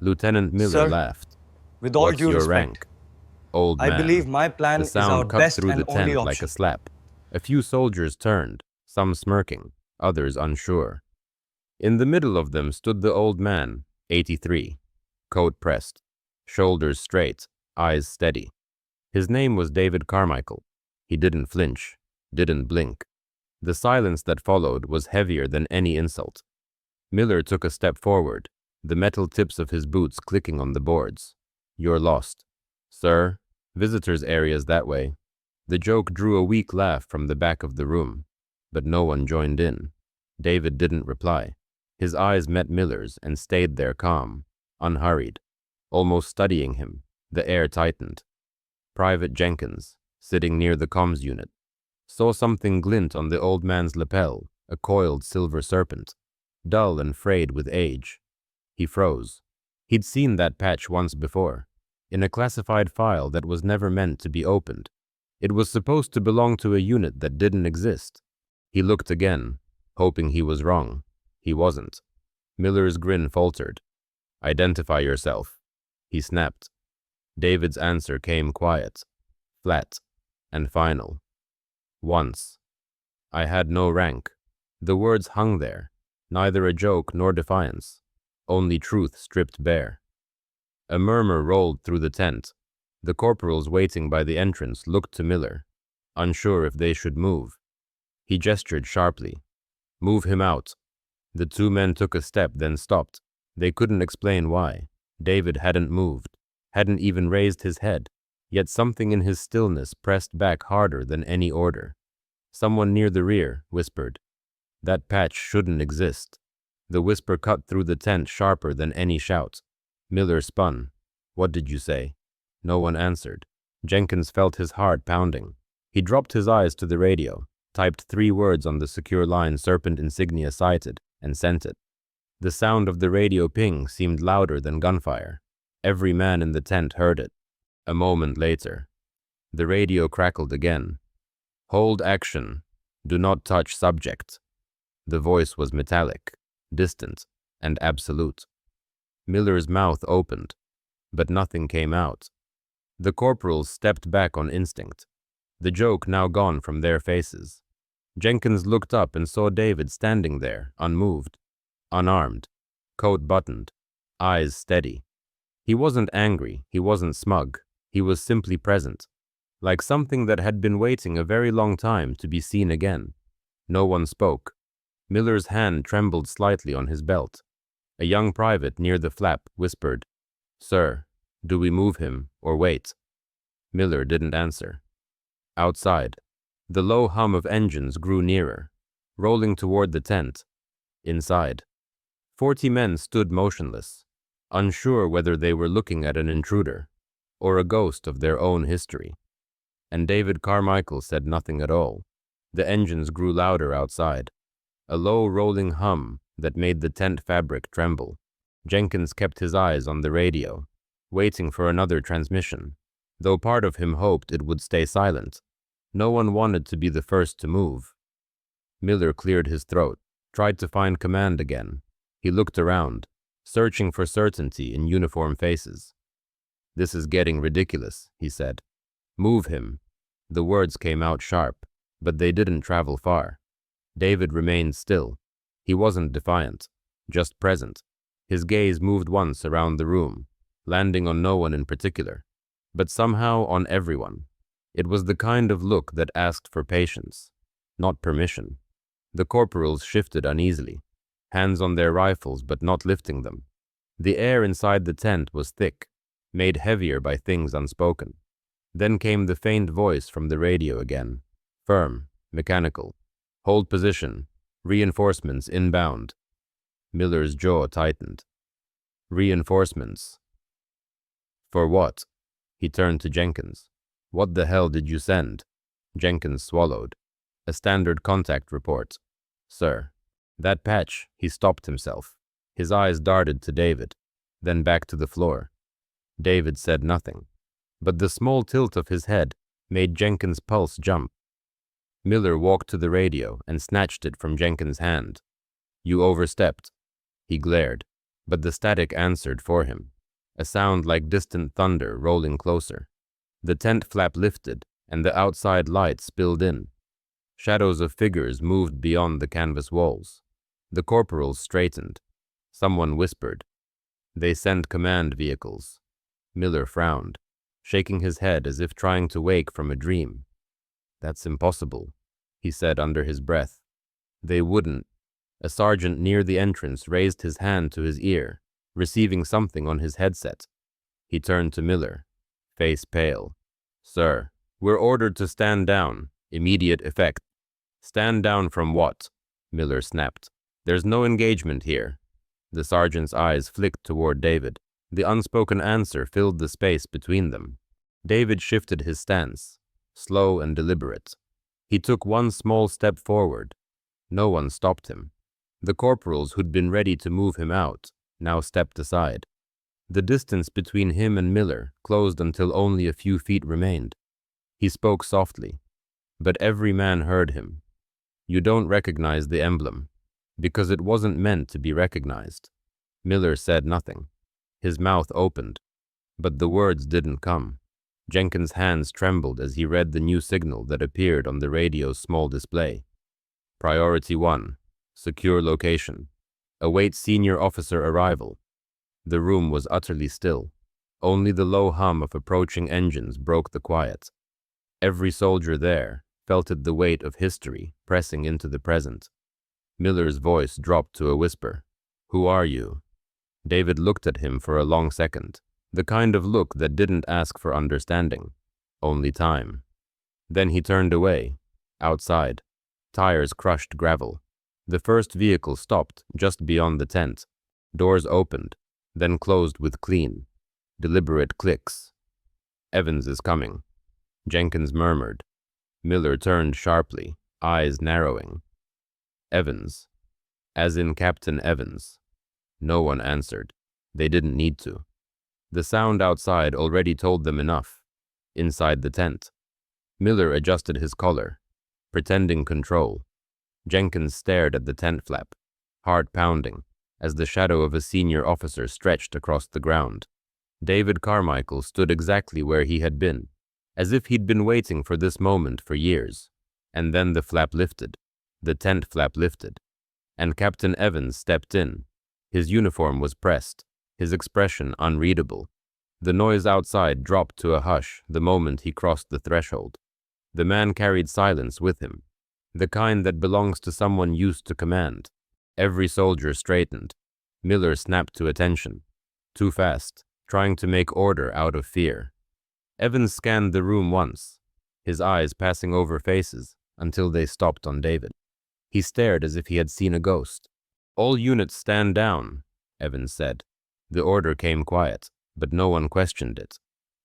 Lieutenant Miller Sir, laughed. with all "What's due your respect, rank?" "Old I believe man." my The plan is our sound cut best through and the only tent like a option. slap. A few soldiers turned, some smirking, others unsure. In the middle of them stood the old man, 83, coat pressed, shoulders straight, eyes steady. His name was David Carmichael. He didn't flinch, didn't blink. The silence that followed was heavier than any insult. Miller took a step forward, the metal tips of his boots clicking on the boards. "You're lost." "Sir, visitors' area's that way." The joke drew a weak laugh from the back of the room, but no one joined in. David didn't reply. His eyes met Miller's and stayed there calm, unhurried, almost studying him. The air tightened. Private Jenkins, sitting near the comms unit, saw something glint on the old man's lapel, a coiled silver serpent, dull and frayed with age. He froze. He'd seen that patch once before, in a classified file that was never meant to be opened. It was supposed to belong to a unit that didn't exist. He looked again, hoping he was wrong. He wasn't. Miller's grin faltered. "Identify yourself," he snapped. David's answer came quiet, flat, and final. "Once." I had no rank. The words hung there, neither a joke nor defiance, only truth stripped bare. A murmur rolled through the tent. The corporals waiting by the entrance looked to Miller, unsure if they should move. He gestured sharply. "Move him out." The two men took a step, then stopped. They couldn't explain why. David hadn't moved, hadn't even raised his head, yet something in his stillness pressed back harder than any order. Someone near the rear whispered, "That patch shouldn't exist." The whisper cut through the tent sharper than any shout. Miller spun. "What did you say?" No one answered. Jenkins felt his heart pounding. He dropped his eyes to the radio, typed 3 words on the secure line Serpent insignia sighted, and sent it. The sound of the radio ping seemed louder than gunfire. Every man in the tent heard it. A moment later, the radio crackled again. "Hold action. Do not touch subject." The voice was metallic, distant, and absolute. Miller's mouth opened, but nothing came out. The corporals stepped back on instinct, the joke now gone from their faces. Jenkins looked up and saw David standing there, unmoved, unarmed, coat buttoned, eyes steady. He wasn't angry, he wasn't smug, he was simply present, like something that had been waiting a very long time to be seen again. No one spoke. Miller's hand trembled slightly on his belt. A young private near the flap whispered, "Sir, do we move him or wait?" Miller didn't answer. Outside, the low hum of engines grew nearer, rolling toward the tent. Inside, 40 men stood motionless, unsure whether they were looking at an intruder or a ghost of their own history. And David Carmichael said nothing at all. The engines grew louder outside, a low rolling hum that made the tent fabric tremble. Jenkins kept his eyes on the radio, waiting for another transmission, though part of him hoped it would stay silent. No one wanted to be the first to move. Miller cleared his throat, tried to find command again. He looked around, searching for certainty in uniform faces. "This is getting ridiculous," he said. "Move him." The words came out sharp, but they didn't travel far. David remained still. He wasn't defiant, just present. His gaze moved once around the room, landing on no one in particular, but somehow on everyone. It was the kind of look that asked for patience, not permission. The corporals shifted uneasily, hands on their rifles but not lifting them. The air inside the tent was thick, made heavier by things unspoken. Then came the faint voice from the radio again, firm, mechanical. "Hold position. Reinforcements inbound." Miller's jaw tightened. "Reinforcements? For what?" He turned to Jenkins. "What the hell did you send?" Jenkins swallowed. "A standard contact report, sir." That patch, he stopped himself. His eyes darted to David, then back to the floor. David said nothing, but the small tilt of his head made Jenkins' pulse jump. Miller walked to the radio and snatched it from Jenkins' hand. "You overstepped." He glared, but the static answered for him. a sound like distant thunder rolling closer. The tent flap lifted, and the outside light spilled in. Shadows of figures moved beyond the canvas walls. The corporals straightened. Someone whispered. "They send command vehicles." Miller frowned, shaking his head as if trying to wake from a dream. "That's impossible," he said under his breath. "They wouldn't." A sergeant near the entrance raised his hand to his ear, receiving something on his headset. He turned to Miller, face pale. "Sir, we're ordered to stand down. Immediate effect." "Stand down from what?" Miller snapped. "There's no engagement here." The sergeant's eyes flicked toward David. The unspoken answer filled the space between them. David shifted his stance, slow and deliberate. He took one small step forward. No one stopped him. The corporals who'd been ready to move him out now stepped aside. The distance between him and Miller closed until only a few feet remained. He spoke softly, but every man heard him. "You don't recognize the emblem, because it wasn't meant to be recognized." Miller said nothing. His mouth opened, but the words didn't come. Jenkins' hands trembled as he read the new signal that appeared on the radio's small display. "Priority 1, secure location. Await senior officer arrival." The room was utterly still. Only the low hum of approaching engines broke the quiet. Every soldier there felt it the weight of history pressing into the present. Miller's voice dropped to a whisper. "Who are you?" David looked at him for a long second, the kind of look that didn't ask for understanding, only time. Then he turned away. Outside, tires crushed gravel. The first vehicle stopped just beyond the tent. Doors opened, then closed with clean, deliberate clicks. "Evans is coming," Jenkins murmured. Miller turned sharply, eyes narrowing. "Evans, as in Captain Evans." No one answered. They didn't need to. The sound outside already told them enough. Inside the tent, Miller adjusted his collar, pretending control. Jenkins stared at the tent flap, heart pounding, as the shadow of a senior officer stretched across the ground. David Carmichael stood exactly where he had been, as if he'd been waiting for this moment for years. And then the flap lifted. The tent flap lifted. And Captain Evans stepped in. His uniform was pressed, his expression unreadable. The noise outside dropped to a hush the moment he crossed the threshold. The man carried silence with him, the kind that belongs to someone used to command. Every soldier straightened. Miller snapped to attention. Too fast, trying to make order out of fear. Evans scanned the room once, his eyes passing over faces until they stopped on David. He stared as if he had seen a ghost. "All units stand down," Evans said. The order came quiet, but no one questioned it.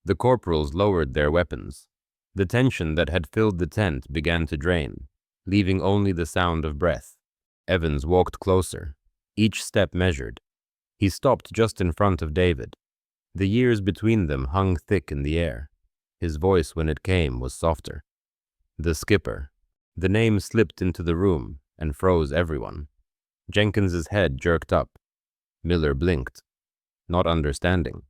The corporals lowered their weapons. The tension that had filled the tent began to drain, leaving only the sound of breath. Evans walked closer, each step measured. He stopped just in front of David. The years between them hung thick in the air. His voice, when it came, was softer. "The skipper." The name slipped into the room and froze everyone. Jenkins's head jerked up. Miller blinked, not understanding.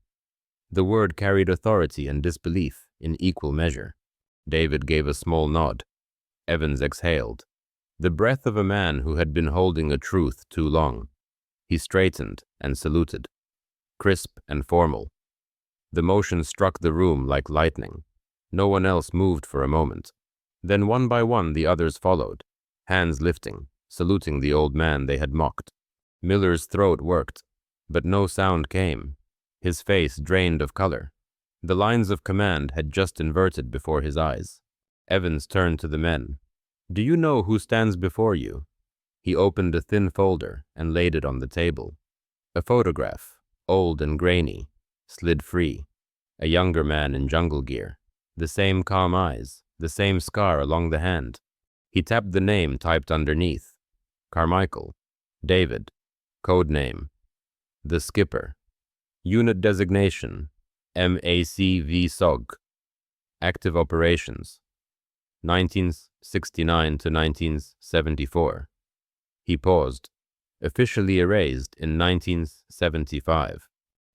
The word carried authority and disbelief in equal measure. David gave a small nod. Evans exhaled, the breath of a man who had been holding a truth too long. He straightened and saluted, crisp and formal. The motion struck the room like lightning. No one else moved for a moment. Then one by one the others followed, hands lifting, saluting the old man they had mocked. Miller's throat worked, but no sound came. His face drained of color. The lines of command had just inverted before his eyes. Evans turned to the men. "Do you know who stands before you?" He opened a thin folder and laid it on the table. A photograph, old and grainy, slid free. A younger man in jungle gear. The same calm eyes, the same scar along the hand. He tapped the name typed underneath. Carmichael. David. Code name. The Skipper. Unit designation. MACV SOG. Active operations. 1969 to 1974. He paused. Officially erased in 1975.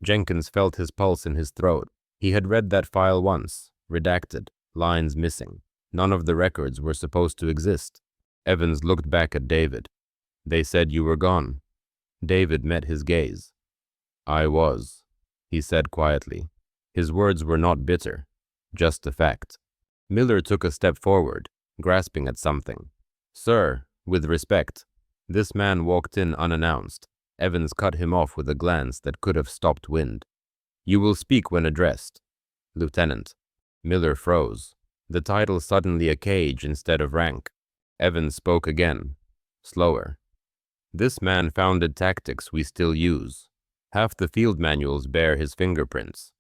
Jenkins felt his pulse in his throat. He had read that file once, redacted, lines missing. None of the records were supposed to exist. Evans looked back at David. They said you were gone. David met his gaze. I was, he said quietly. His words were not bitter, just a fact. Miller took a step forward, grasping at something. Sir, with respect. This man walked in unannounced. Evans cut him off with a glance that could have stopped wind. You will speak when addressed. Lieutenant. Miller froze. The title suddenly a cage instead of rank. Evans spoke again, slower. This man founded tactics we still use. Half the field manuals bear his fingerprints.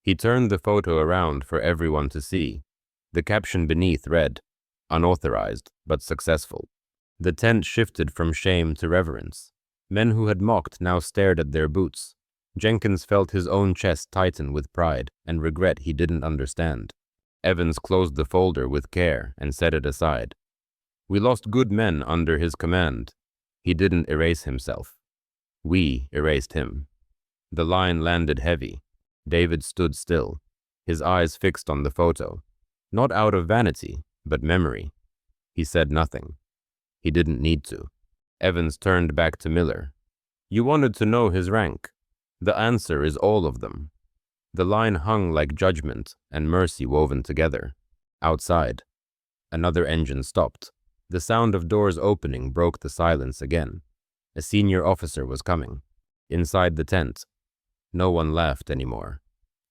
He turned the photo around for everyone to see. The caption beneath read, unauthorized, but successful. The tent shifted from shame to reverence. Men who had mocked now stared at their boots. Jenkins felt his own chest tighten with pride and regret he didn't understand. Evans closed the folder with care and set it aside. We lost good men under his command. He didn't erase himself. We erased him. The line landed heavy. David stood still, his eyes fixed on the photo. Not out of vanity, but memory. He said nothing. He didn't need to. Evans turned back to Miller. You wanted to know his rank. The answer is all of them. The line hung like judgment and mercy woven together. Outside, another engine stopped. The sound of doors opening broke the silence again. A senior officer was coming. Inside the tent, no one laughed anymore.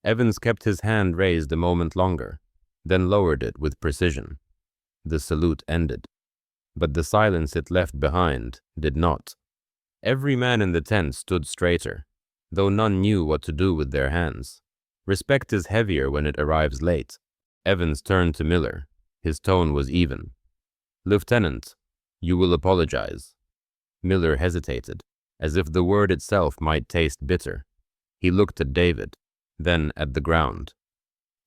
Evans kept his hand raised a moment longer, then lowered it with precision. The salute ended. But the silence it left behind did not. Every man in the tent stood straighter, though none knew what to do with their hands. Respect is heavier when it arrives late. Evans turned to Miller. His tone was even. Lieutenant, you will apologize. Miller hesitated, as if the word itself might taste bitter. He looked at David, then at the ground.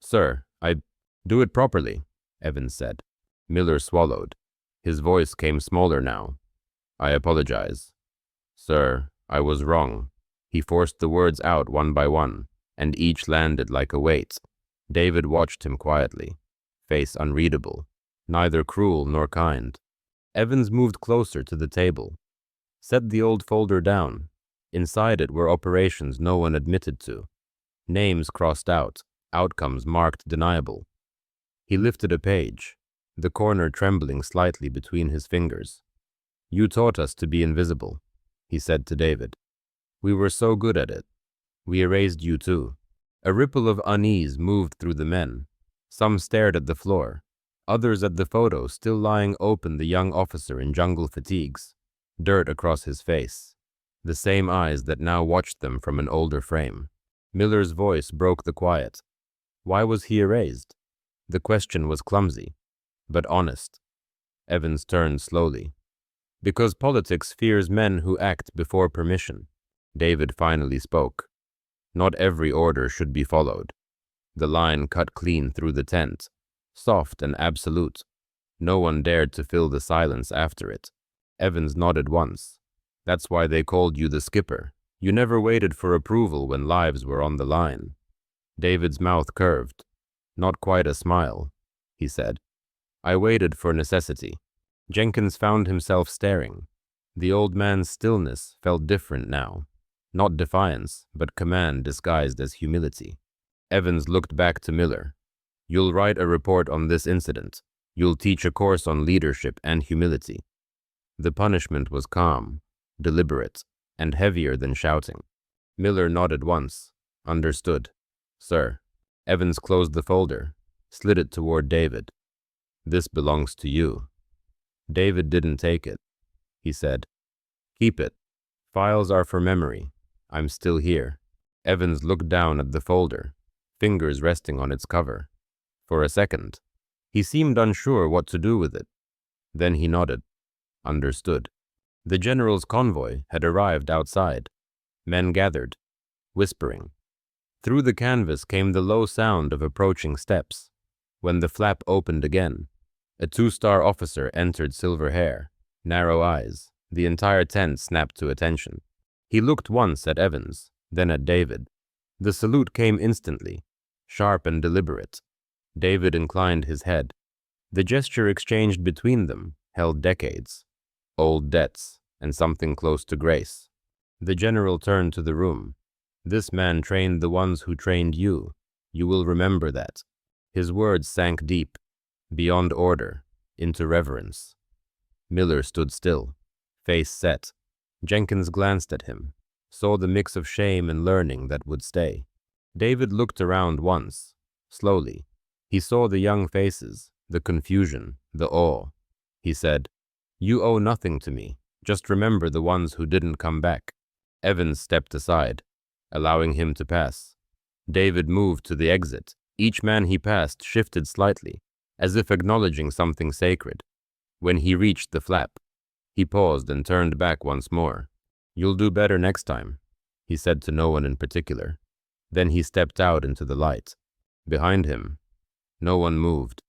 Sir, I do it properly, Evans said. Miller swallowed. His voice came smaller now. I apologize. Sir, I was wrong. He forced the words out one by one, and each landed like a weight. David watched him quietly, face unreadable, neither cruel nor kind. Evans moved closer to the table, set the old folder down. Inside it were operations no one admitted to. Names crossed out, outcomes marked deniable. He lifted a page, the corner trembling slightly between his fingers. You taught us to be invisible, he said to David. We were so good at it. We erased you too. A ripple of unease moved through the men. Some stared at the floor, others at the photo still lying open, the young officer in jungle fatigues, dirt across his face, the same eyes that now watched them from an older frame. Miller's voice broke the quiet. Why was he erased? The question was clumsy, but honest. Evans turned slowly. Because politics fears men who act before permission. David finally spoke. Not every order should be followed. The line cut clean through the tent, soft and absolute. No one dared to fill the silence after it. Evans nodded once. That's why they called you the skipper. You never waited for approval when lives were on the line. David's mouth curved. Not quite a smile, he said. I waited for necessity. Jenkins found himself staring. The old man's stillness felt different now. Not defiance, but command disguised as humility. Evans looked back to Miller. You'll write a report on this incident. You'll teach a course on leadership and humility. The punishment was calm, deliberate, and heavier than shouting. Miller nodded once. Understood. Sir. Evans closed the folder, slid it toward David. This belongs to you. David didn't take it. He said, Keep it. Files are for memory. I'm still here. Evans looked down at the folder, fingers resting on its cover. For a second, he seemed unsure what to do with it. Then he nodded. Understood. The general's convoy had arrived outside. Men gathered, whispering. Through the canvas came the low sound of approaching steps. When the flap opened again, a 2-star officer entered, silver hair, narrow eyes. The entire tent snapped to attention. He looked once at Evans, then at David. The salute came instantly, sharp and deliberate. David inclined his head. The gesture exchanged between them held decades, old debts, and something close to grace. The general turned to the room. This man trained the ones who trained you. You will remember that. His words sank deep, beyond order, into reverence. Miller stood still, face set. Jenkins glanced at him, saw the mix of shame and learning that would stay. David looked around once, slowly. He saw the young faces, the confusion, the awe. He said, "You owe nothing to me. Just remember the ones who didn't come back." Evans stepped aside, allowing him to pass. David moved to the exit. Each man he passed shifted slightly, as if acknowledging something sacred. When he reached the flap, he paused and turned back once more. "You'll do better next time," he said to no one in particular. Then he stepped out into the light. Behind him, no one moved.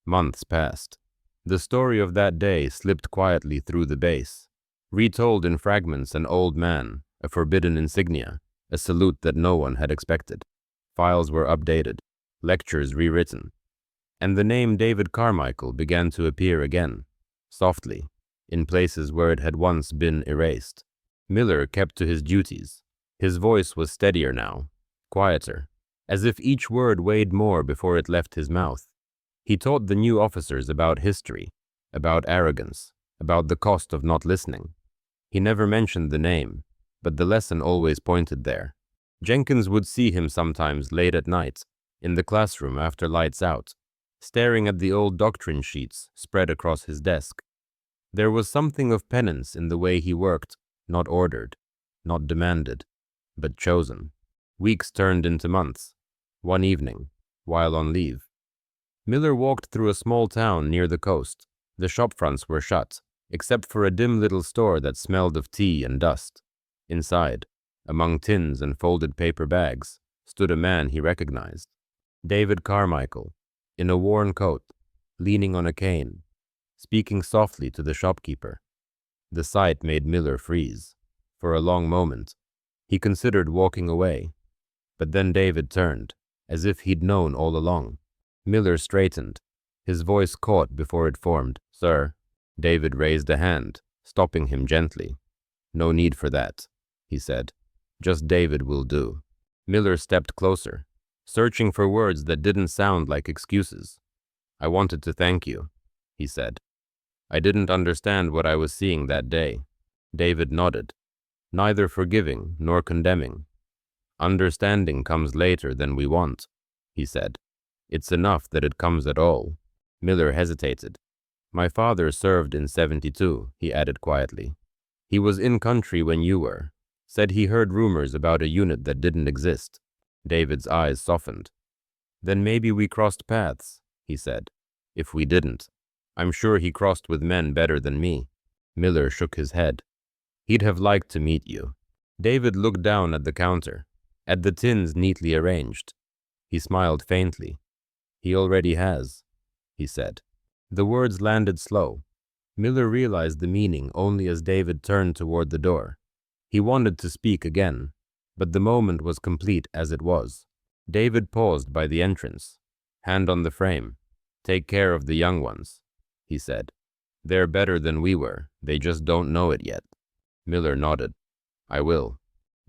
Months passed. The story of that day slipped quietly through the base, retold in fragments: an old man, a forbidden insignia, a salute that no one had expected. Files were updated, lectures rewritten, and the name David Carmichael began to appear again, softly, in places where it had once been erased. Miller kept to his duties. His voice was steadier now, quieter, as if each word weighed more before it left his mouth. He taught the new officers about history, about arrogance, about the cost of not listening. He never mentioned the name, but the lesson always pointed there. Jenkins would see him sometimes late at night, in the classroom after lights out, staring at the old doctrine sheets spread across his desk. There was something of penance in the way he worked, not ordered, not demanded, but chosen. Weeks turned into months. One evening, while on leave, Miller walked through a small town near the coast. The shopfronts were shut, except for a dim little store that smelled of tea and dust. Inside, among tins and folded paper bags, stood a man he recognized. David Carmichael, in a worn coat, leaning on a cane, speaking softly to the shopkeeper. The sight made Miller freeze. For a long moment, he considered walking away, but then David turned, as if he'd known all along. Miller straightened, his voice caught before it formed. "Sir." David raised a hand, stopping him gently. "No need for that," he said. "Just David will do." Miller stepped closer, searching for words that didn't sound like excuses. "I wanted to thank you," he said. "I didn't understand what I was seeing that day." David nodded, neither forgiving nor condemning. "Understanding comes later than we want," he said. "It's enough that it comes at all." Miller hesitated. "My father served in 72, he added quietly. "He was in country when you were. Said he heard rumors about a unit that didn't exist." David's eyes softened. "Then maybe we crossed paths," he said. "If we didn't, I'm sure he crossed with men better than me." Miller shook his head. "He'd have liked to meet you." David looked down at the counter, at the tins neatly arranged. He smiled faintly. "He already has," he said. The words landed slow. Miller realized the meaning only as David turned toward the door. He wanted to speak again, but the moment was complete as it was. David paused by the entrance, hand on the frame. "Take care of the young ones," he said. "They're better than we were, they just don't know it yet." Miller nodded. "I will."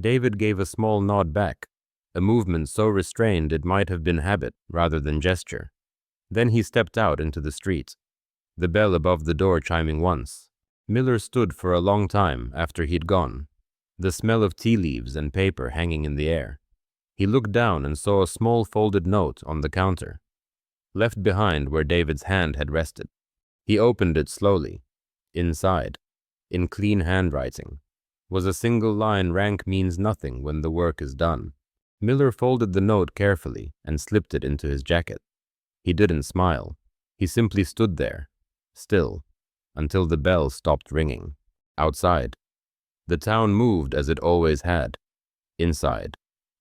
David gave a small nod back, a movement so restrained it might have been habit rather than gesture. Then he stepped out into the street, the bell above the door chiming once. Miller stood for a long time after he'd gone, the smell of tea leaves and paper hanging in the air. He looked down and saw a small folded note on the counter, left behind where David's hand had rested. He opened it slowly. Inside, in clean handwriting, was a single line: "Rank means nothing when the work is done." Miller folded the note carefully and slipped it into his jacket. He didn't smile. He simply stood there, still, until the bell stopped ringing. Outside, the town moved as it always had. Inside,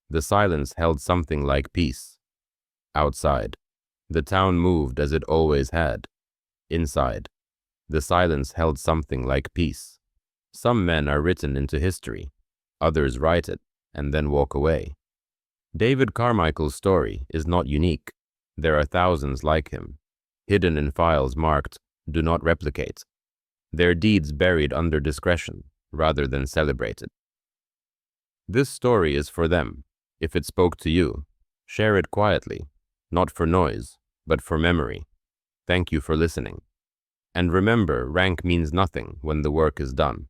the silence held something like peace. Outside, the town moved as it always had. Inside, the silence held something like peace. Some men are written into history. Others write it. and then walk away. David Carmichael's story is not unique. There are thousands like him, hidden in files marked "Do not replicate." Their deeds buried under discretion rather than celebrated. This story is for them. If it spoke to you, share it quietly, not for noise, but for memory. Thank you for listening. And remember, rank means nothing when the work is done.